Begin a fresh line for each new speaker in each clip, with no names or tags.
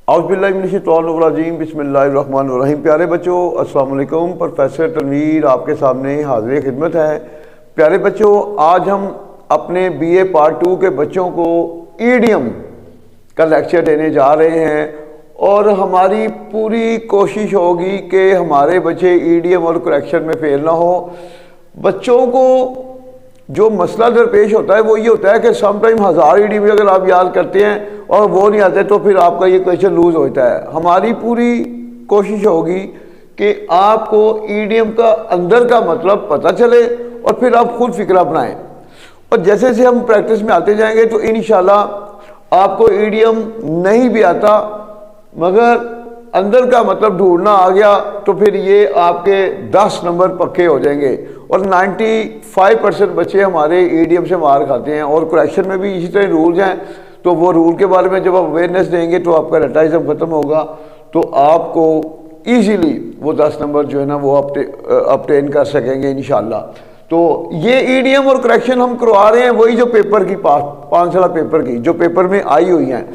औज़ुबिल्लाहिमिनश्शैतानिर्रजीम बिस्मिल्लाहिर्रहमानिर्रहीम। प्यारे बच्चों अस्सलाम वालेकुम। प्रोफेसर तनवीर आपके सामने हाज़िर खिदमत है। प्यारे बच्चों, आज हम अपने बीए पार्ट 2 के बच्चों को ईडियम का लेक्चर देने जा रहे हैं और हमारी पूरी कोशिश होगी कि हमारे बच्चे ईडियम और करेक्शन में फेल ना हो। बच्चों को जो मसला दरपेश होता है वो ये होता है कि समटाइम 1000 ईडियम अगर आप याद करते हैं और वो नहीं आते तो फिर आपका ये क्वेश्चन लूज होता है। हमारी पूरी कोशिश होगी कि आपको ईडियम का अंदर का मतलब पता चले और फिर आप खुद फिक्रा बनाएं। और जैसे जैसे हम प्रैक्टिस में आते जाएंगे तो इंशाल्लाह आपको ईडियम नहीं भी आता मगर अंदर का मतलब ढूंढना आ गया तो फिर ये आपके 10 नंबर पक्के हो जाएंगे। और 95% बच्चे हमारे ईडियम से मार खाते हैं। और करेक्शन में भी इसी तरह रूल्स हैं, तो वो रूल के बारे में जब आप अवेयरनेस देंगे तो आपका रटाइज़म ख़त्म होगा, तो आपको ईजीली वो 10 नंबर जो है ना वो अपटेन कर सकेंगे इंशाल्लाह। तो ये ईडियम और करेक्शन हम करवा रहे हैं वही जो पेपर की 5 साल पेपर की जो पेपर में आई हुई हैं।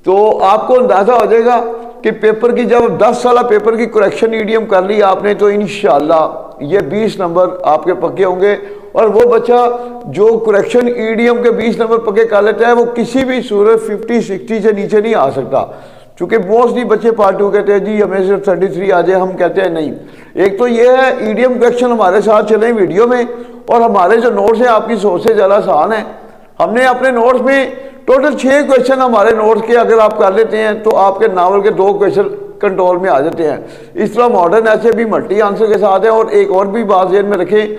तो आपको अंदाज़ा हो जाएगा कि पेपर की जब 10 साल पेपर की करेक्शन ईडियम कर ली आपने तो इंशाल्लाह ये 20 नंबर आपके पक्के होंगे। और वो बच्चा जो करेक्शन ईडियम के 20 नंबर पक्के कर लेता है वो किसी भी सूरत 50-60 से नीचे नहीं आ सकता। चूँकि मोस्टली बच्चे पार्ट 2 कहते हैं जी हमें सिर्फ 33 आ जाए, हम कहते हैं नहीं। एक तो ये है ईडियम करेक्शन हमारे साथ चले वीडियो में, और हमारे जो नोट्स हैं आपकी सोच से ज़्यादा आसान है। हमने अपने नोट्स में टोटल 6 क्वेश्चन हमारे नोट्स के अगर आप कर लेते हैं तो आपके नावल के 2 क्वेश्चन कंट्रोल में आ जाते हैं। इस तरह मॉडर्न ऐसे भी मल्टी आंसर के साथ है। और एक और भी बात ध्यान में रखें,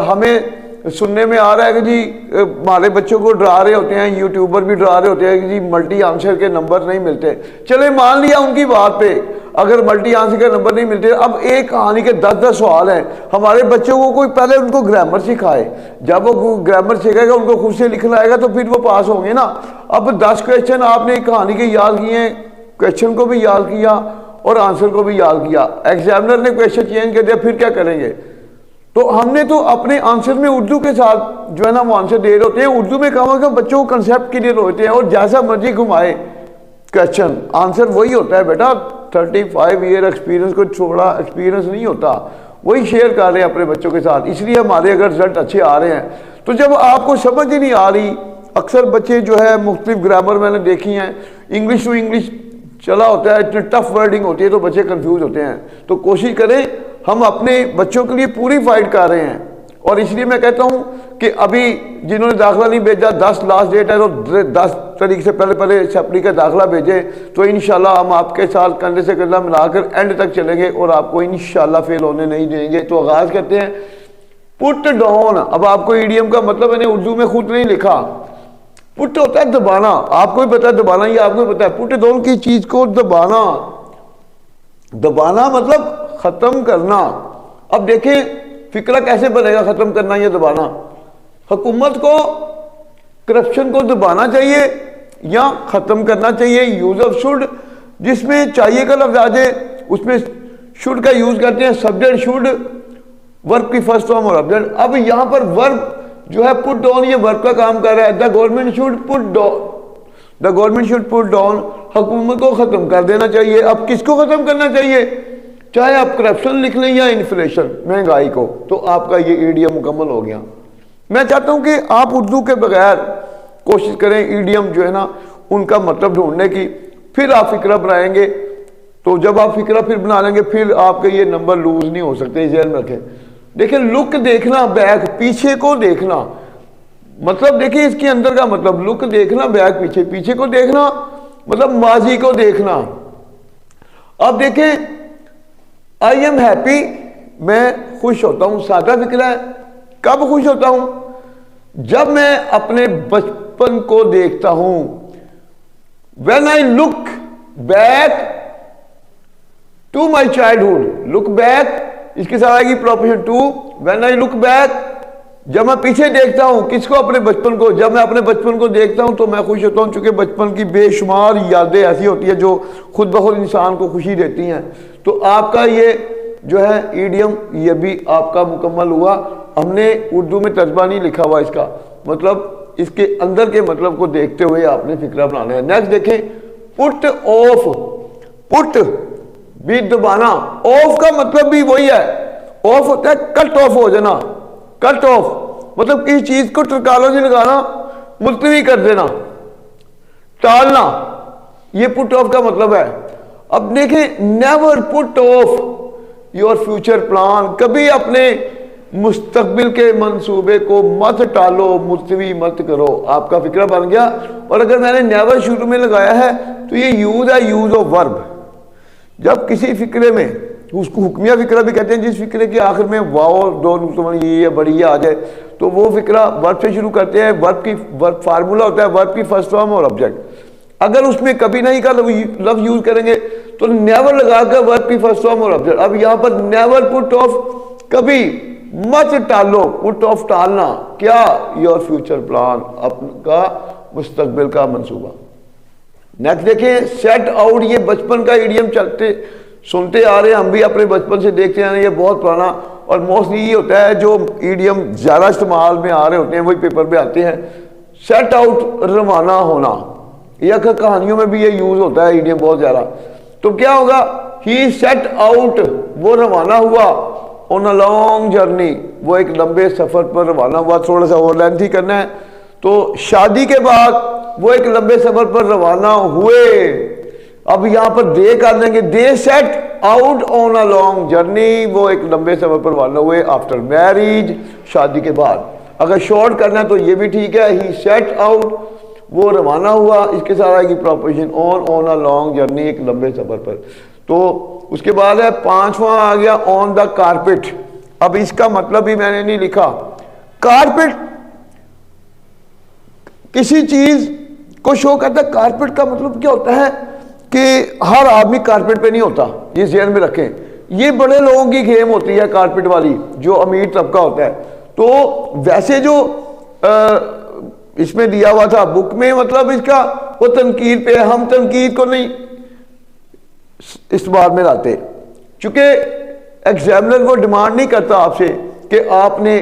हमें सुनने में आ रहा है कि जी हमारे बच्चों को डरा रहे होते हैं, यूट्यूबर भी डरा रहे होते हैं कि जी मल्टी आंसर के नंबर नहीं मिलते। चले मान लिया उनकी बात पे, अगर मल्टी आंसर के नंबर नहीं मिलते, अब एक कहानी के 10-10 सवाल हैं। हमारे बच्चों को कोई पहले उनको ग्रामर सिखाए, जब वो ग्रामर सीखेगा उनको खुद से लिखना आएगा तो फिर वो पास होंगे ना। अब 10 क्वेश्चन आपने कहानी के याद किए हैं, क्वेश्चन को भी याद किया और आंसर को भी याद किया, एग्जामिनर ने क्वेश्चन चेंज कर दिया, फिर क्या करेंगे? तो हमने तो अपने आंसर में उर्दू के साथ जो है ना वो आंसर दे रहे होते हैं। उर्दू में कहा कि बच्चों को कंसेप्ट क्लियर होते हैं और जैसा मर्जी घुमाए क्वेश्चन आंसर वही होता है। बेटा 35 ईयर एक्सपीरियंस को छोड़ा एक्सपीरियंस नहीं होता, वही शेयर कर रहे हैं अपने बच्चों के साथ। इसलिए हमारे अगर रिजल्ट अच्छे आ रहे हैं तो जब आपको समझ ही नहीं आ रही, अक्सर बच्चे जो है मुख्तलिफ ग्रामर मैंने देखी हैं, इंग्लिश टू इंग्लिश चला होता है, इतनी टफ वर्डिंग होती है तो बच्चे कंफ्यूज होते हैं। तो कोशिश करें, हम अपने बच्चों के लिए पूरी फाइट कर रहे हैं। और इसलिए मैं कहता हूं कि अभी जिन्होंने दाखिला नहीं भेजा, 10 लास्ट डेट है तो 10 तारीख से पहले सप्ली का दाखिला भेजे तो इंशाल्लाह हम आपके साथ कंधे से कंधा मिलाकर एंड तक चलेंगे और आपको इंशाल्लाह फेल होने नहीं देंगे। तो आगाज करते हैं। Put down. अब आपको ईडियम का मतलब मैंने उर्दू में खुद नहीं लिखा। पुट होता है दबाना, आपको भी पता है दबाना, ये आपको भी पता है। पुट डाउन की चीज को दबाना, दबाना मतलब खत्म करना। अब देखें फिक्रा कैसे बनेगा खत्म करना या दबाना। हुकूमत को करप्शन को दबाना चाहिए या खत्म करना चाहिए। यूज ऑफ शुड, जिसमें चाहिए का लफ्ज आ जाए उसमें शुड का यूज करते हैं। सब्जेक्ट शुड, वर्ब की फर्स्ट फॉर्म और ऑब्जेक्ट। अब यहां पर वर्ब जो है पुट डाउन, ये वर्ब का काम कर रहा है। The government should put down, the government should put down, हुकूमत को खत्म कर देना चाहिए। अब किसको खत्म करना चाहिए? चाहे आप करप्शन लिख लें या इन्फ्लेशन, महंगाई को, तो आपका ये ईडियम मुकम्मल हो गया। मैं चाहता हूं कि आप उर्दू के बगैर कोशिश करें ईडियम जो है ना उनका मतलब ढूंढने की, फिर आप फिक्रा बनाएंगे। तो जब आप फिक्रा फिर बना लेंगे फिर आपके ये नंबर लूज नहीं हो सकते, ध्यान रखें। देखिए लुक देखना, बैक पीछे को देखना, मतलब देखिए इसके अंदर का मतलब लुक देखना, बैक पीछे, पीछे को देखना मतलब माजी को देखना। अब देखें आई एम हैप्पी, मैं खुश होता हूं, सादा फिक्रा है। कब खुश होता हूं? जब मैं अपने बचपन को देखता हूं। When I look back to my childhood, look back इसके साथ आएगी proposition to. When I look back, जब मैं पीछे देखता हूं, किसको? अपने बचपन को। जब मैं अपने बचपन को देखता हूं तो मैं खुश होता हूं, चूंकि बचपन की बेशुमार यादें ऐसी होती है जो खुद ब खुद इंसान को खुशी देती हैं। तो आपका ये जो है ईडियम ये भी आपका मुकम्मल हुआ। हमने उर्दू में तर्जमा नहीं लिखा हुआ इसका, मतलब इसके अंदर के मतलब को देखते हुए आपने फिक्रा बनाना है। नेक्स्ट देखें, पुट ऑफ, पुट भी दबाना, ऑफ का मतलब भी वही है, ऑफ होता है कट ऑफ हो जाना, कट ऑफ मतलब किसी चीज को टरकालों से लगाना, मुलतवी कर देना, टालना, ये पुट ऑफ का मतलब है। अब देखें, never put off your future plan, कभी अपने मुस्तकबिल के मंसूबे को मत टालो, मुलतवी मत करो। आपका फिक्रा बन गया। और अगर मैंने नेवर शुरू में लगाया है तो ये यूज है, यूज ऑफ वर्ब। जब किसी फिक्रे में, उसको हुक्मिया फिक्रा भी कहते हैं, जिस फिक्रे के आखिर में वाओ दो नुक्ता ये बड़ी आ जाए, तो वो फिक्रा वर्ब से शुरू करते हैं। वर्ब फार्मूला होता है वर्ब की फर्स्ट फॉर्म और ऑब्जेक्ट। अगर उसमें कभी नहीं का लफ्ज यूज करेंगे तो नेवर लगाकर वर्ब की फर्स्ट फॉर्म और ऑब्जेक्ट। अब यहां पर नेवर पुट ऑफ, कभी मत टालो, पुट ऑफ टालना, क्या, योर फ्यूचर प्लान, आपका मुस्तकबिल का मंसूबा। नेक्स्ट देखिए, सेट आउट, ये बचपन का इडियम चलते सुनते आ रहे हैं, हम भी अपने बचपन से देखते आ रहे हैं, ये बहुत पुराना और मोस्टली ये होता है जो इडियम ज्यादा इस्तेमाल में आ रहे होते हैं वही पेपर में आते हैं। सेट आउट, रवाना होना, या कहानियों में भी ये यूज होता है इडियम बहुत ज्यादा। तो क्या होगा, ही सेट आउट, वो रवाना हुआ, ऑन अ लॉन्ग जर्नी, वो एक लंबे सफर पर रवाना हुआ। थोड़ा सा और लेंथी करना है तो शादी के बाद वो एक लंबे सफर पर रवाना हुए। अब यहां पर दे कर देंगे, they set out on a long journey, वो एक लंबे सफर पर रवाना हुए। आफ्टर मैरिज, शादी के बाद। अगर शॉर्ट करना है तो ये भी ठीक है, ही सेट आउट, वो रवाना हुआ, इसके साथ आएगी proposition on a long journey, एक लंबे सफर पर। तो उसके बाद है पांचवा आ गया ऑन द कारपेट। अब इसका मतलब भी मैंने नहीं लिखा। कारपेट किसी चीज को शो करता है। कारपेट का मतलब क्या होता है कि हर आदमी कारपेट पे नहीं होता, ये ज़हन में रखें। ये बड़े लोगों की गेम होती है कारपेट वाली, जो अमीर तबका होता है। तो वैसे जो इसमें दिया हुआ था बुक में, मतलब इसका वो तनकीद पे है, हम तनकीद को नहीं इस्तेमाल में लाते, क्योंकि एग्जामिनर वो डिमांड नहीं करता आपसे कि आपने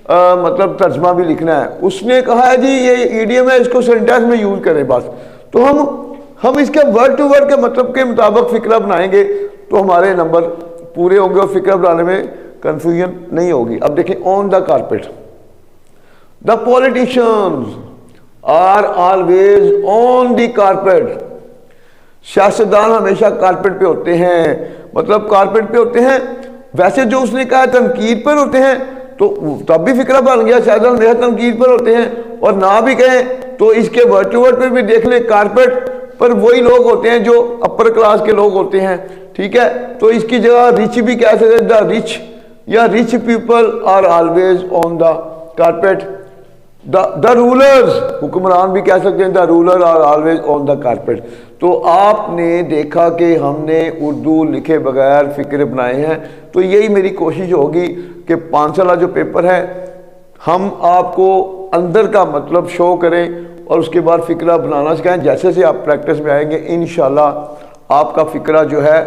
मतलब तर्जमा भी लिखना है। उसने कहा है जी ये ईडियम है, इसको सेंटेंस में यूज करें बस। तो हम इसके वर्ड टू वर्ड के मतलब के मुताबिक फिक्रा बनाएंगे तो हमारे नंबर पूरे होंगे और फिक्रा बनाने में कंफ्यूजन नहीं होगी। अब देखें, on the carpet, the politicians are always on the carpet. सियासतदान हमेशा कारपेट पे होते हैं, मतलब कारपेट पे होते हैं। वैसे जो उसने कहा तनकीद पर होते हैं, तो तब भी फिक्रा बन गया, सियासतदान हमेशा तनकीद पर होते हैं। और ना भी कहें तो इसके वर्ड टू वर्ड पे भी देख ले, कारपेट पर वही लोग होते हैं जो अपर क्लास के लोग होते हैं, ठीक है। तो इसकी जगह रिच भी कह सकते हैं, द रिच, या rich people are always on the carpet. The rulers, हुक्मरान भी कह सकते हैं, the ruler are always on the carpet. तो आपने देखा कि हमने उर्दू लिखे बगैर फिक्रे बनाए हैं। तो यही मेरी कोशिश होगी कि 5 साल जो पेपर है हम आपको अंदर का मतलब शो करें और उसके बाद फिक्रा बनाना सिखाएं। जैसे से आप प्रैक्टिस में आएंगे इंशाल्लाह आपका फिक्रा जो है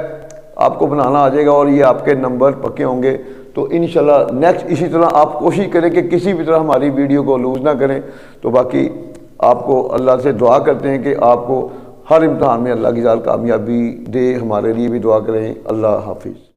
आपको बनाना आ जाएगा और ये आपके नंबर पक्के होंगे। तो इंशाल्लाह नेक्स्ट इसी तरह आप कोशिश करें कि किसी भी तरह हमारी वीडियो को लूज़ ना करें। तो बाकी आपको अल्लाह से दुआ करते हैं कि आपको हर इम्तहान में अल्लाह की ज़ात कामयाबी दे। हमारे लिए भी दुआ करें। अल्लाह हाफिज़।